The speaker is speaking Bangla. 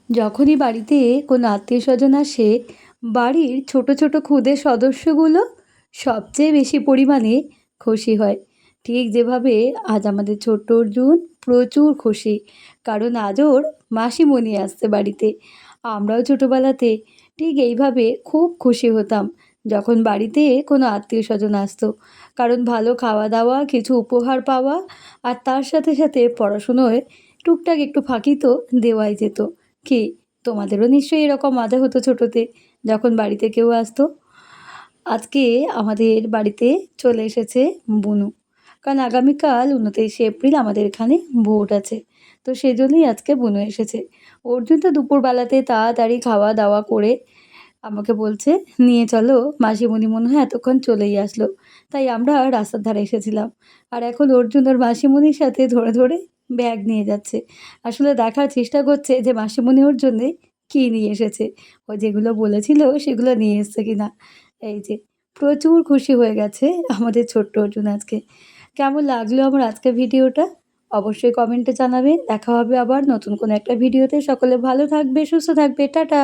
যখনই বাড়িতে কোনো আত্মীয়স্বজন আসে, বাড়ির ছোট ছোট ক্ষুদে সদস্যগুলো সবচেয়ে বেশি পরিমাণে খুশি হয়। ঠিক যেভাবে আজ আমাদের ছোট্ট অর্জুন প্রচুর খুশি, কারণ আজ ওর মাসিমণি আসছে বাড়িতে। আমরাও ছোটোবেলাতে ঠিক এইভাবে খুব খুশি হতাম যখন বাড়িতে কোনো আত্মীয়স্বজন আসতো, কারণ ভালো খাওয়া দাওয়া, কিছু উপহার পাওয়া, আর তার সাথে সাথে পড়াশুনোয় টুকটাক একটু ফাঁকি তো দেওয়াই যেত। কি, তোমাদেরও নিশ্চয়ই এরকম মজা হতো ছোটোতে যখন বাড়িতে কেউ আসতো? আজকে আমাদের বাড়িতে চলে এসেছে বুনু, কারণ আগামীকাল ২৯শে এপ্রিল আমাদের এখানে ভোট আছে। তো সেজন্যই আজকে বুনু এসেছে। অর্জুন তো দুপুরবেলাতে তাড়াতাড়ি খাওয়া দাওয়া করে আমাকে বলছে, নিয়ে চলো, মাসিমণি মনে হয় এতক্ষণ চলেই আসলো। তাই আমরা রাস্তার ধারে এসেছিলাম। আর এখন অর্জুন ওর মাসিমণির সাথে ধরে ধরে ব্যাগ নিয়ে যাচ্ছে। আসলে দেখার চেষ্টা করছে যে মাসিমণি ওর জন্যে কী নিয়ে এসেছে। ও যেগুলো বলেছিল সেগুলো নিয়ে এসছে কিনা। এই যে, প্রচুর খুশি হয়ে গেছে আমাদের ছোট্ট অর্জুন আজকে। কেমন লাগলো আমার আজকের ভিডিওটা? অবশ্যই কমেন্টে জানাবে। দেখা হবে আবার নতুন কোনো একটা ভিডিওতে। সকলে ভালো থাকবে, সুস্থ থাকবে। টাটা।